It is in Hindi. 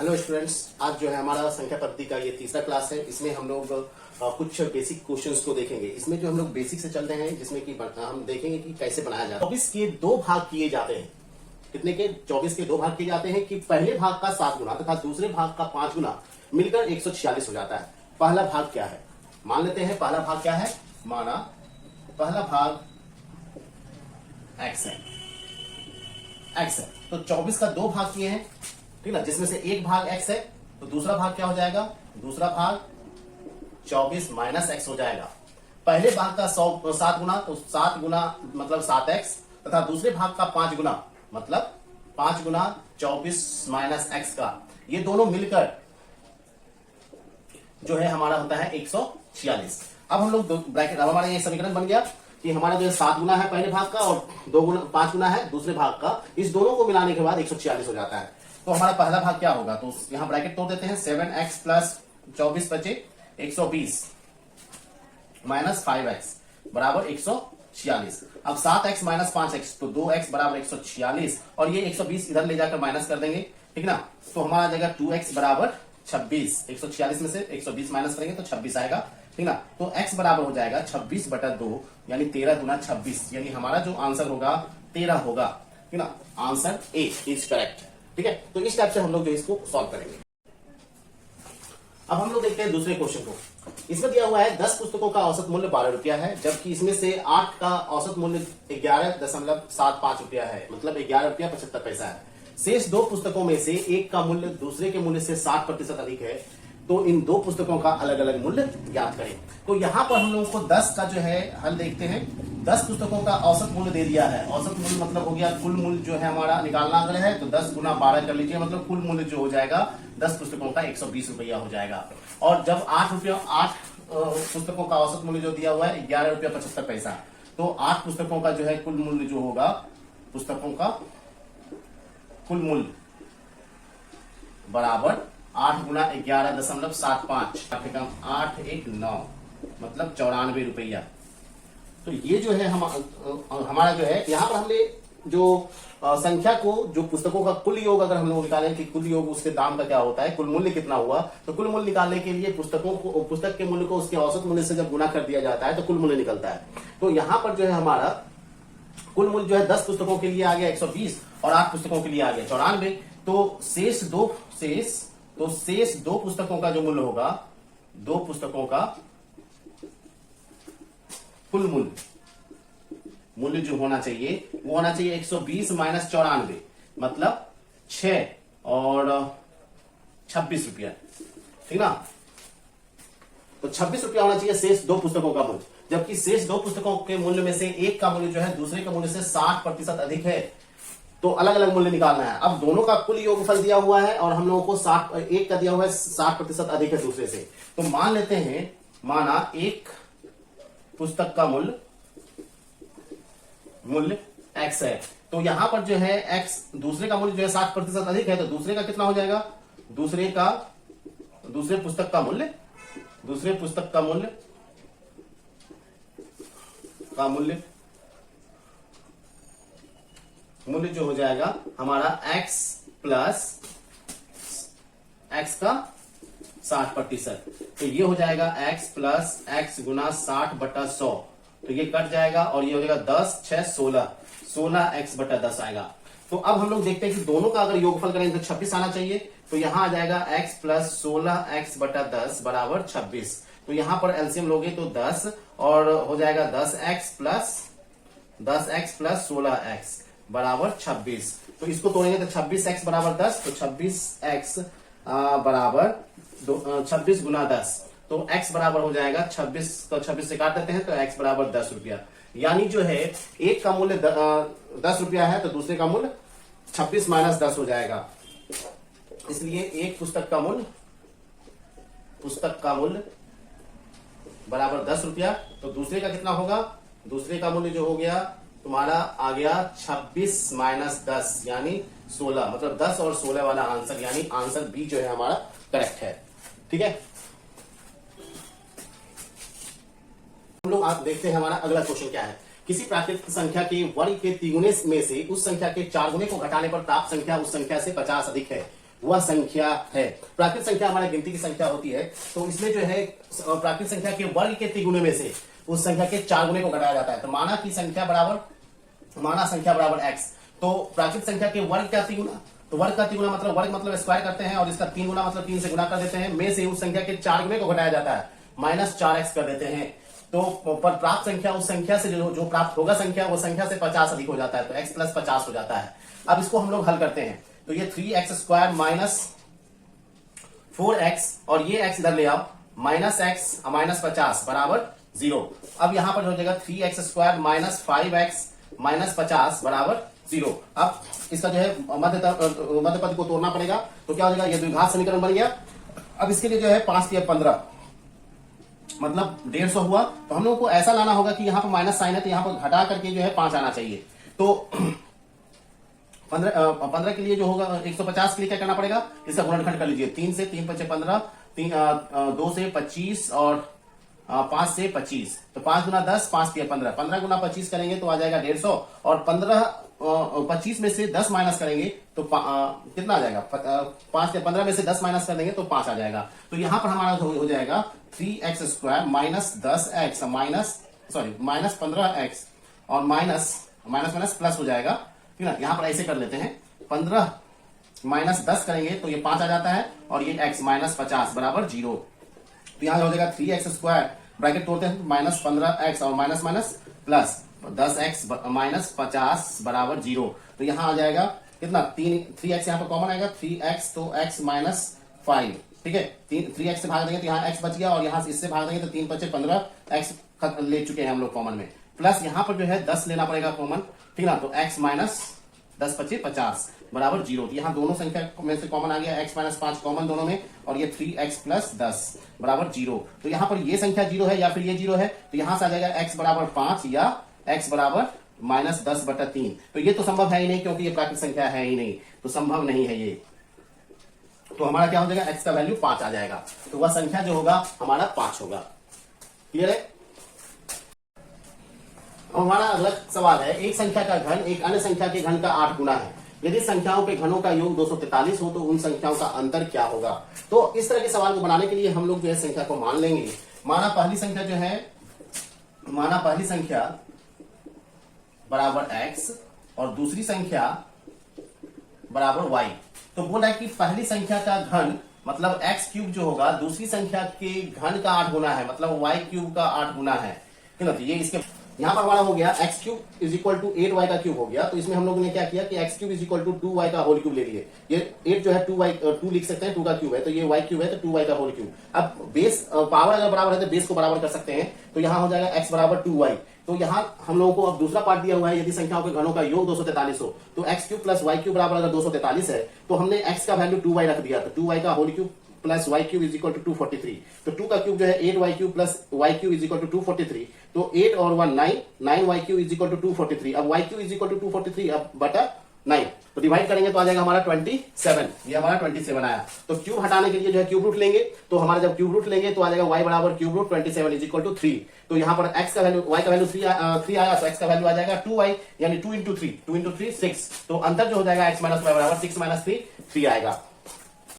हेलो स्टूडेंट्स, आज जो है हमारा संख्या पद्धति का ये तीसरा क्लास है। इसमें हम लोग कुछ बेसिक क्वेश्चंस को देखेंगे। इसमें जो हम लोग बेसिक से चल रहे हैं, जिसमें कि हम देखेंगे कि कैसे बनाया जाता है। 24 के 2 भाग किए जाते हैं। कितने के? 24 के 2 भाग किए जाते हैं कि पहले भाग का 7 गुना तथा दूसरे भाग का 5 गुना मिलकर 146 हो जाता है। पहला भाग क्या है? मान लेते हैं पहला भाग क्या है। माना पहला भाग x है। तो 24 का 2 भाग किए हैं, ठीक ना, जिसमें से एक भाग x है, तो दूसरा भाग क्या हो जाएगा? दूसरा भाग 24 माइनस x हो जाएगा। पहले भाग का 7 गुना, तो 7 गुना मतलब 7x, तथा दूसरे भाग का 5 गुना मतलब 5 गुना 24 माइनस x का, ये दोनों मिलकर जो है हमारा होता है 146। अब हम लोग ब्रैकेट, अब हमारा ये समीकरण बन गया कि हमारा जो है 7 गुना है पहले भाग का और 5 गुना है दूसरे भाग का। इस दोनों को मिलाने के बाद 146 हो जाता है। तो हमारा पहला भाग क्या होगा? तो यहां ब्रैकेट तोड़ देते हैं। 7x प्लस 24 बचे 120 माइनस 5x बराबर 146। अब 7x माइनस 5x, तो 2x बराबर 146 और ये 120 इधर ले जाकर माइनस कर देंगे, ठीक ना। तो हमारा आ जाएगा 2x बराबर 26। 146 में से 120 माइनस करेंगे तो 26 आएगा, ठीक ना। तो x बराबर हो जाएगा 26/2 यानी 13 गुना 26, यानी हमारा जो आंसर होगा 13 होगा, ठीक ना। आंसर ए इज करेक्ट, ठीक है। तो इस टाइप से हम लोग जो इसको सॉल्व करेंगे। अब हम लोग देखते हैं दूसरे क्वेश्चन को। इसमें दिया हुआ है 10 पुस्तकों का औसत मूल्य 12 रुपया है, जबकि इसमें से 8 का औसत मूल्य 11.75 रुपया है, मतलब 11 रुपया 75 पैसा है। शेष 2 पुस्तकों में से एक का मूल्य दूसरे के मूल्य से 60% अधिक है, तो इन 2 पुस्तकों का अलग अलग मूल्य ज्ञात करें। तो यहां पर हम लोगों को 10 का जो है हल देखते हैं। 10 पुस्तकों का औसत मूल्य दे दिया है। औसत मूल्य मतलब हो गया कुल मूल्य जो है हमारा निकालना अगर है तो 10 गुना 12 कर लीजिए, मतलब कुल मूल्य जो हो जाएगा 10 पुस्तकों का 120 रुपया हो जाएगा। और जब 8 पुस्तकों का औसत मूल्य जो दिया हुआ है 11 रुपया 75 पैसा, तो 8 पुस्तकों का जो है कुल मूल्य जो होगा, पुस्तकों का कुल मूल्य बराबर 8 गुना 11.75, 8 1 9 मतलब 94 रुपया। तो ये जो है हमारा जो है यहाँ पर हमने जो संख्या को, जो पुस्तकों का कुल योग अगर हम लोग निकालें कि कुल योग उसके दाम का क्या होता है, कुल मूल्य कितना हुआ, तो कुल मूल्य निकालने के लिए पुस्तक के मूल्य को उसके औसत मूल्य से जब गुना कर दिया जाता है तो कुल मूल्य निकलता है। तो यहाँ पर जो है हमारा कुल मूल्य जो है 10 पुस्तकों के लिए आ गया 120 और 8 पुस्तकों के लिए आ गया 94। तो शेष दो पुस्तकों का जो मूल्य होगा, 2 पुस्तकों का कुल मूल्य जो होना चाहिए वो होना चाहिए 120 माइनस 94 मतलब 6 और 26 रुपया, ठीक ना। तो 26 रुपया होना चाहिए शेष 2 पुस्तकों का मूल्य, जबकि शेष 2 पुस्तकों के मूल्य में से एक का मूल्य जो है दूसरे के मूल्य से 60% अधिक है, तो अलग अलग मूल्य निकालना है। अब दोनों का कुल योगफल दिया हुआ है और हम लोगों को एक का दिया हुआ है 60% अधिक है दूसरे से। तो मान लेते हैं, माना एक पुस्तक का मूल्य x है, तो यहां पर जो है x, दूसरे का मूल्य जो है 60% अधिक है, तो दूसरे का कितना हो जाएगा? दूसरे पुस्तक का मूल्य जो हो जाएगा हमारा x प्लस x का 60%। तो ये हो जाएगा x प्लस x गुना 60/100, तो ये कट जाएगा और ये हो जाएगा 10 6 16x/10 आएगा। तो अब हम लोग देखते हैं कि दोनों का अगर योगफल करेंगे तो 26 आना चाहिए। तो यहां आ जाएगा x प्लस 16x/10 बराबर 26। तो यहां पर एलसीएम लोगे तो 10 और हो जाएगा 10x प्लस 16x बराबर 26। तो इसको तोड़ेंगे तो 26x बराबर 10, तो 26x बराबर 26 गुना 10, तो x बराबर हो जाएगा 26 को 26 से काट देते हैं तो x बराबर 10 रुपया। यानी जो है एक का मूल्य 10 रुपया है तो दूसरे का मूल्य 26 माइनस 10 हो जाएगा। इसलिए एक पुस्तक का मूल्य बराबर 10 रुपया, तो दूसरे का कितना होगा? दूसरे का मूल्य जो हो गया तुम्हारा आ गया 26 माइनस 10 यानी 16, मतलब 10 और 16 वाला आंसर, यानी आंसर बी जो है हमारा करेक्ट है, ठीक है। हम लोग आप देखते हैं हमारा अगला क्वेश्चन क्या है। किसी प्राकृतिक संख्या के वर्ग के 3 गुने में से उस संख्या के 4 गुने को घटाने पर प्राप्त संख्या उस संख्या से 50 अधिक है, वह संख्या है। प्राकृत संख्या हमारे गिनती की संख्या होती है, तो इसमें जो है प्राकृत संख्या के वर्ग के तिगुने में से उस संख्या के 4 गुने को घटाया जाता है। तो माना संख्या बराबर x, तो प्राकृत संख्या के वर्ग का तिगुना, तो वर्ग का तिगुना मतलब स्क्वायर करते हैं और इसका 3 गुना मतलब 3 से गुना कर देते हैं, में से उस संख्या के 4 गुने को घटाया जाता है, -4x कर देते हैं। तो पर प्राप्त संख्या उस संख्या से जो प्राप्त होगा संख्या, वो संख्या से 50 अधिक हो जाता है, तो x + 50 हो जाता है। अब इसको हम लोग हल करते हैं, तो ये 3x² - 4x और ये x इधर ले आओ, -x -50 बराबर 0। अब यहां पर हो जाएगा 3x² - 5x -50 बराबर 0। अब इसका जो है मध्य पद को तोड़ना पड़ेगा, तो क्या हो जाएगा, ये द्विघात समीकरण बन गया। अब इसके लिए जो है 5 × 15 मतलब 150 हुआ। तो हम लोग को ऐसा लाना होगा कि यहाँ पर माइनस साइन है, तो यहाँ पर घटा करके जो है 5 आना चाहिए। तो 15 के लिए जो होगा 150 के लिए क्या करना पड़ेगा, इसका गुणनखंड कर लीजिए। 3 से 3 × 5 = 15, 2 से 25 और 5 से 25, तो 5 × 10 5 × 15, 15 × 25 करेंगे तो आ जाएगा 150, और 25 में से 10 माइनस करेंगे तो कितना आ जाएगा, 5 या 15 में से 10 माइनस कर देंगे तो 5 आ जाएगा। तो यहां पर हमारा हो जाएगा 3x² - 10x -15x और माइनस प्लस हो जाएगा, ठीक है। यहां पर ऐसे कर लेते हैं, 15 - 10 करेंगे तो ये 5 आ जाता है, और ये x -50 बराबर 0। तो यहां हो जाएगा 3x² ब्रैकेट तोड़ते हैं, -15x और माइनस प्लस 10x -50 बराबर 0। तो यहां आ जाएगा कितना, 3x यहां पर कॉमन आएगा, 3x तो x -5, ठीक है। 3x से भाग देंगे तो यहाँ x बच गया, और यहां से इससे भाग देंगे तो 3 × 5 = 15, x ले चुके हैं हम लोग कॉमन में, प्लस यहां पर जो है 10 लेना पड़ेगा कॉमन, ठीक ना। तो x -10 × 5 = 50 बराबर 0। तो यहाँ दोनों संख्या में से कॉमन आ गया, x -5 कॉमन दोनों में, और ये 3x + 10 बराबर 0। तो यहाँ पर ये संख्या 0 है या फिर ये 0 है, तो यहां से आ जाएगा x बराबर 5 या x बराबर -10/3। तो ये तो संभव है ही नहीं, क्योंकि ये प्राकृत संख्या है ही नहीं, तो संभव नहीं है ये। तो हमारा क्या हो जाएगा, x का वैल्यू 5 आ जाएगा, तो वह संख्या जो होगा हमारा 5 होगा। क्लियर है। अब हमारा अगला सवाल है, एक संख्या का घन एक अन्य संख्या के घन का 8 गुना है। यदि संख्याओं के घनों का योग 243 हो तो उन संख्याओं का अंतर क्या होगा। तो इस तरह के सवाल को बनाने के लिए हम लोग जो है संख्या को मान लेंगे। माना पहली संख्या बराबर x और दूसरी संख्या बराबर y। तो बोला है कि पहली संख्या का घन मतलब x³ जो होगा दूसरी संख्या के घन का 8 गुना है, मतलब y³ का 8 गुना है, ठीक है। तो ये इसके यहां पर हमारा हो गया x³ = 8y का क्यूब हो गया। तो इसमें हम लोगों ने क्या किया कि x³ = 2y का होल क्यूब ले लिए। ये 8 जो है 2 लिख सकते हैं, 2 का क्यूब है, तो ये y³ है तो 2y का होल क्यूब। अब बेस पावर अगर बराबर है तो बेस को बराबर कर सकते हैं, तो यहां हो जाएगा x बराबर 2y। तो यहां हम लोगों को अब दूसरा पार्ट दिया हुआ है, यदि संख्याओं के घनों का योग 243 हो तो x³ + y³ बराबर अगर 243 है तो हमने x का वैल्यू 2y रख दिया, तो 2y का होल क्यूब प्लस y³ = 243। तो 2 का क्यूब जो है 8y³ प्लस y³ = 243। तो 8 और 1 9y³ = 243। अब y³ = 243 अब बटा 9, तो डिवाइड करेंगे तो आ जाएगा हमारा 27। ये हमारा 27 आया। तो क्यूब हटाने के लिए जो है क्यूब रूट लेंगे, तो हमारा जब क्यूब रूट लेंगे तो आ जाएगा y बराबर क्यूब रूट 27 = 3। तो यहाँ पर x का वैल्यू y का वैल्यू 3 आया, तो x का वैल्यू आ जाएगा 2y, यानी 2 × 3 6। तो अंतर जो हो जाएगा x - y बराबर 6 - 3 आएगा।